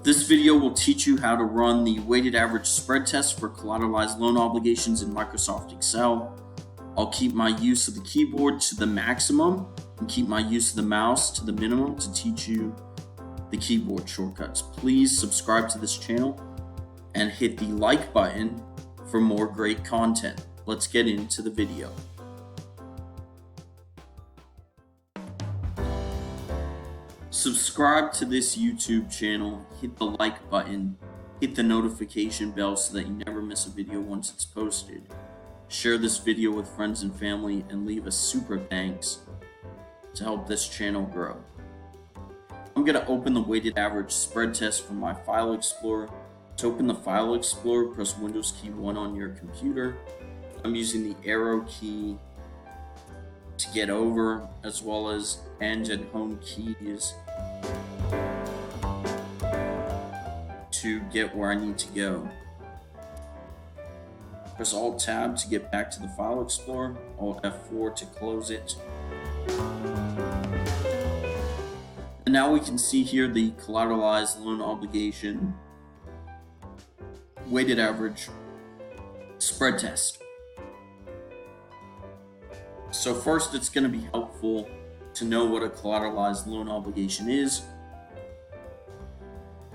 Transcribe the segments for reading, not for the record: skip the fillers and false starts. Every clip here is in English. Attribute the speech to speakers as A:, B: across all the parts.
A: This video will teach you how to run the weighted average spread test for collateralized loan obligations in Microsoft Excel. I'll keep my use of the keyboard to the maximum and keep my use of the mouse to the minimum to teach you the keyboard shortcuts. Please subscribe to this channel and hit the like button for more great content. Let's get into the video. Subscribe to this YouTube channel, hit the like button, hit the notification bell so that you never miss a video once it's posted. Share this video with friends and family and leave a super thanks to help this channel grow. I'm going to open the weighted average spread test from my File Explorer. To open the File Explorer, press Windows key 1 on your computer. I'm using the arrow key to get over, as well as End and Home keys to get where I need to go. Press Alt Tab to get back to the File Explorer, Alt F4 to close it. And now we can see here the collateralized loan obligation weighted average spread test. So first, it's going to be helpful to know what a collateralized loan obligation is.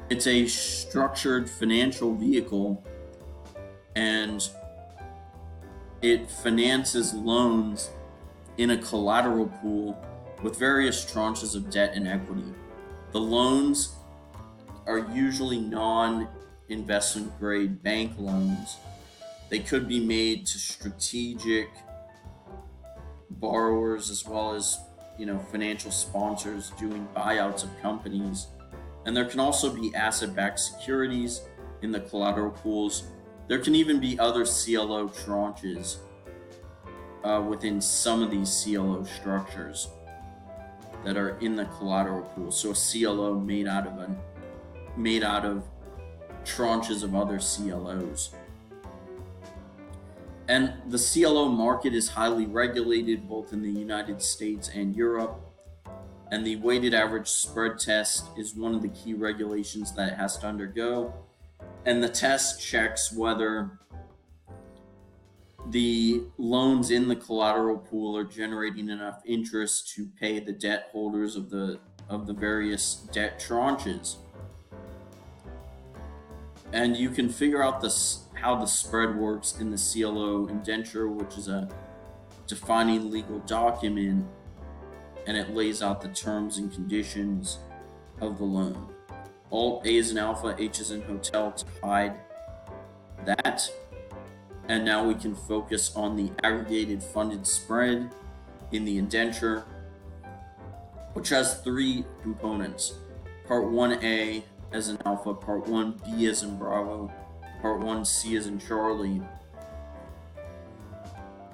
A: It's a structured financial vehicle, and it finances loans in a collateral pool with various tranches of debt and equity. The loans are usually non-investment grade bank loans. They could be made to strategic borrowers as well as financial sponsors doing buyouts of companies. And there can also be asset-backed securities in the collateral pools. There can even be other CLO tranches within some of these CLO structures that are in the collateral pool. So a CLO made out of tranches of other CLOs. And the CLO market is highly regulated both in the United States and Europe. And the weighted average spread test is one of the key regulations that it has to undergo. And the test checks whether the loans in the collateral pool are generating enough interest to pay the debt holders of the various debt tranches. And you can figure out how the spread works in the CLO indenture, which is a defining legal document, and it lays out the terms and conditions of the loan. Alt A is in alpha, H is in hotel to hide that. And now we can focus on the aggregated funded spread in the indenture, which has three components. Part 1A as in alpha, Part 1B as in Bravo, Part 1C as in Charlie.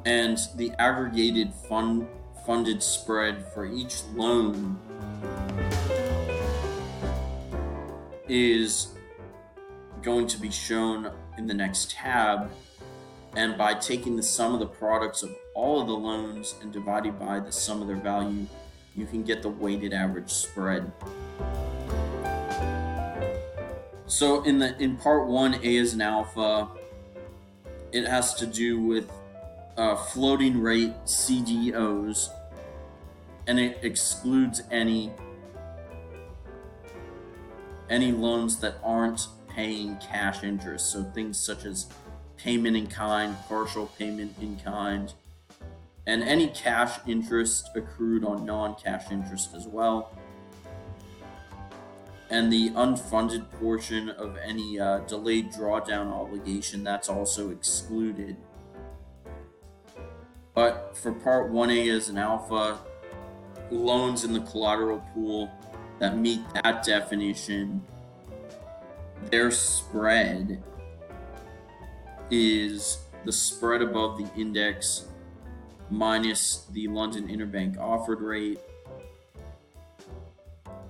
A: And the aggregated funded spread for each loan is going to be shown in the next tab. And by taking the sum of the products of all of the loans and dividing by the sum of their value, you can get the weighted average spread. So in part 1A is an alpha. It has to do with floating rate CDOs, and it excludes any loans that aren't paying cash interest. So things such as payment in kind, partial payment in kind, and any cash interest accrued on non-cash interest as well. And the unfunded portion of any delayed drawdown obligation, that's also excluded. But for Part 1A as an alpha, loans in the collateral pool that meet that definition, their spread is the spread above the index minus the London Interbank Offered Rate,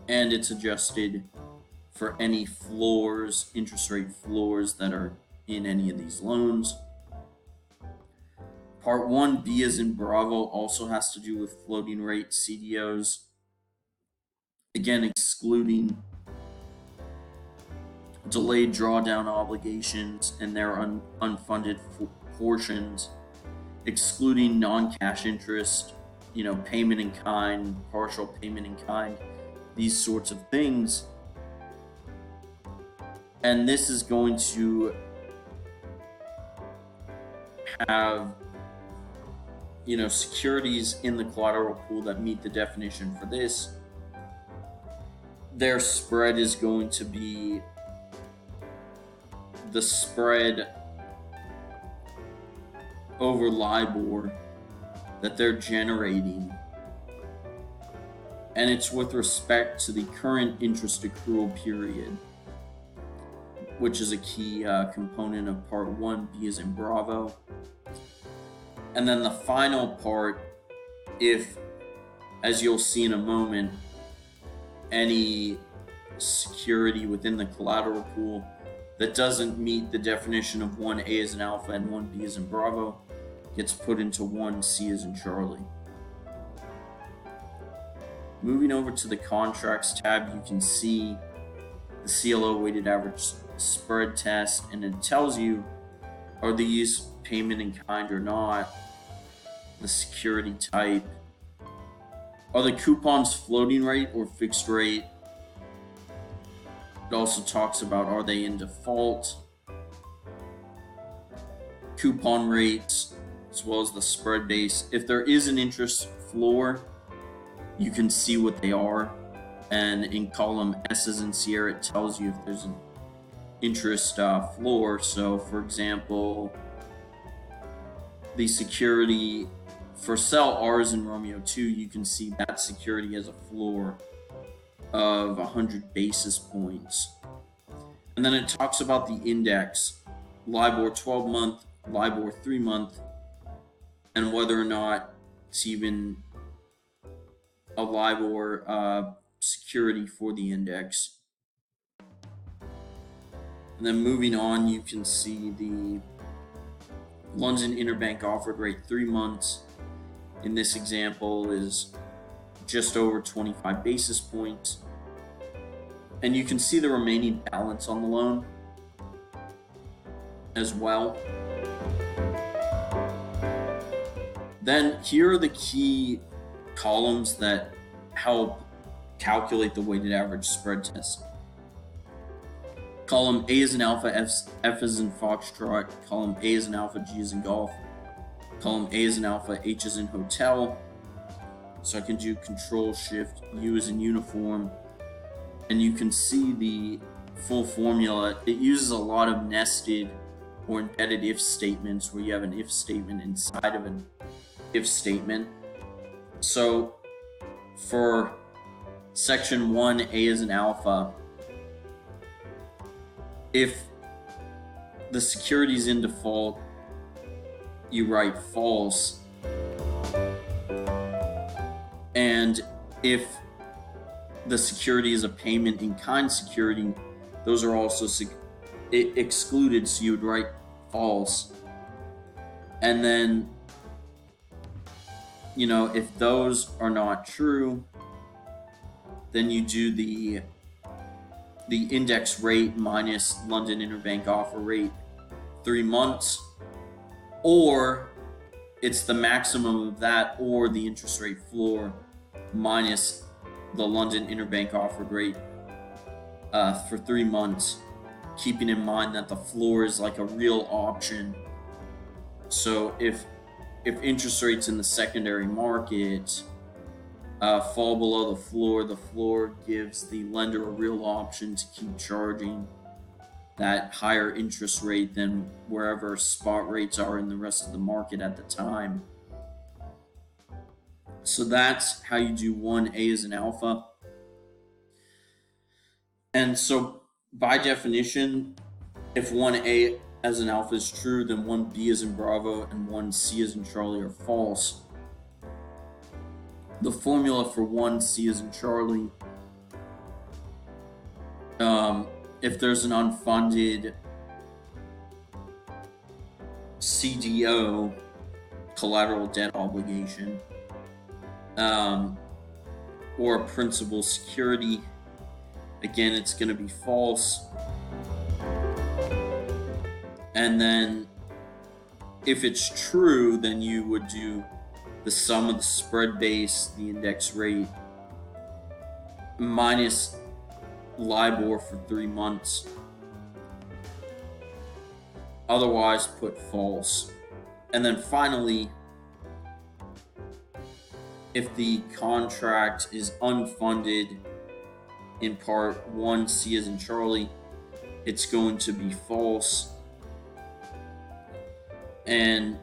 A: and it's adjusted for any floors, interest rate floors that are in any of these loans. Part 1B as in Bravo also has to do with floating rate CDOs, again excluding delayed drawdown obligations and their unfunded portions, excluding non-cash interest, payment in kind, partial payment in kind, these sorts of things. And this is going to have, securities in the collateral pool that meet the definition for this. Their spread is going to be the spread over LIBOR that they're generating, and it's with respect to the current interest accrual period, which is a key component of part 1, B as in Bravo. And then the final part, if, as you'll see in a moment, any security within the collateral pool that doesn't meet the definition of 1A as in Alpha and 1B as in Bravo gets put into 1C as in Charlie. Moving over to the contracts tab, you can see the CLO weighted average spread test, and it tells you, are these payment in kind or not, the security type, are the coupons floating rate or fixed rate. It also talks about, are they in default, coupon rates, as well as the spread base. If there is an interest floor, you can see what they are, and in column S as in Sierra, it tells you if there's an interest floor. So for example, the security for cell R as in Romeo 2, you can see that security has a floor of 100 basis points. And then it talks about the index, LIBOR 12-month, LIBOR 3-month, and whether or not it's even a LIBOR security for the index. And then moving on, you can see the London Interbank Offered Rate 3 months. In this example is just over 25 basis points. And you can see the remaining balance on the loan as well. Then here are the key columns that help calculate the weighted average spread test. Column A is in Alpha, F is in Foxtrot, column A is in Alpha, G is in Golf, column A is in Alpha, H is in Hotel. So I can do Control Shift U is in Uniform, and you can see the full formula. It uses a lot of nested or embedded if statements, where you have an if statement inside of an if statement. So for section 1, A is in Alpha, if the security is in default, you write false. And if the security is a payment in kind security, those are also excluded, so you would write false. And then, if those are not true, then you do the index rate minus London Interbank Offer Rate 3 months, or it's the maximum of that, or the interest rate floor minus the London Interbank Offered Rate for 3 months, keeping in mind that the floor is like a real option. So if interest rates in the secondary market fall below the floor gives the lender a real option to keep charging that higher interest rate than wherever spot rates are in the rest of the market at the time. So that's how you do 1A as an alpha. And so by definition, if 1A as an alpha is true, then 1B as in Bravo and 1C as in Charlie are false. The formula for 1C as in Charlie, if there's an unfunded CDO, collateral debt obligation, or a principal security, again, it's going to be false. And then if it's true, then you would do the sum of the spread base, the index rate, minus LIBOR for 3 months. Otherwise, put false. And then finally, if the contract is unfunded in part 1, C as in Charlie, it's going to be false. And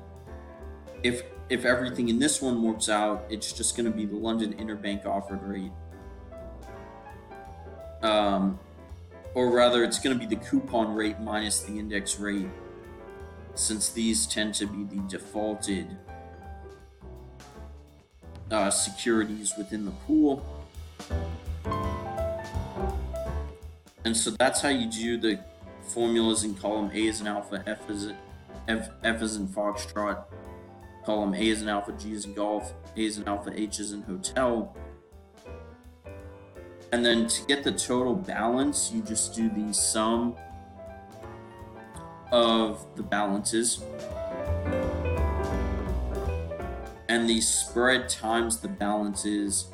A: if everything in this one works out, it's just going to be the London Interbank Offered Rate. Or rather, it's going to be the coupon rate minus the index rate, since these tend to be the defaulted securities within the pool. And so that's how you do the formulas in column A as in alpha, F as in foxtrot, column A as in alpha, G as in golf, A as in alpha, H as in hotel. And then to get the total balance, you just do the sum of the balances and the spread times the balances.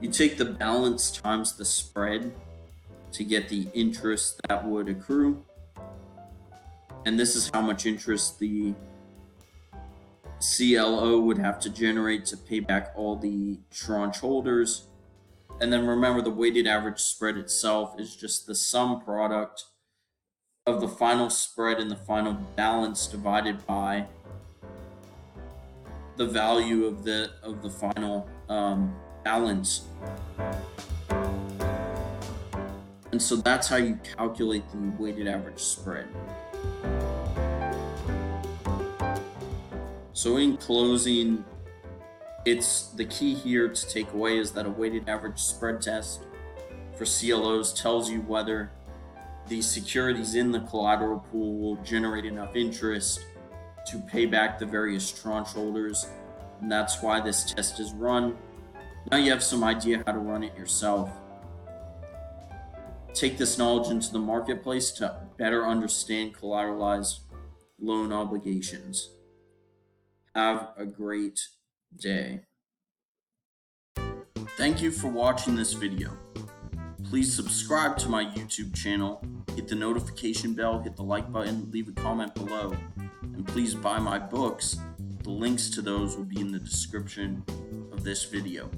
A: You take the balance times the spread to get the interest that would accrue. And this is how much interest the CLO would have to generate to pay back all the tranche holders. And then remember, the weighted average spread itself is just the sum product of the final spread and the final balance divided by the value of the final balance. And so that's how you calculate the weighted average spread. So in closing, it's the key here to take away is that a weighted average spread test for CLOs tells you whether the securities in the collateral pool will generate enough interest to pay back the various tranche holders. And that's why this test is run. Now you have some idea how to run it yourself. Take this knowledge into the marketplace to better understand collateralized loan obligations. Have a great day. Thank you for watching this video. Please subscribe to my YouTube channel, hit the notification bell, hit the like button, leave a comment below, and please buy my books. The links to those will be in the description of this video.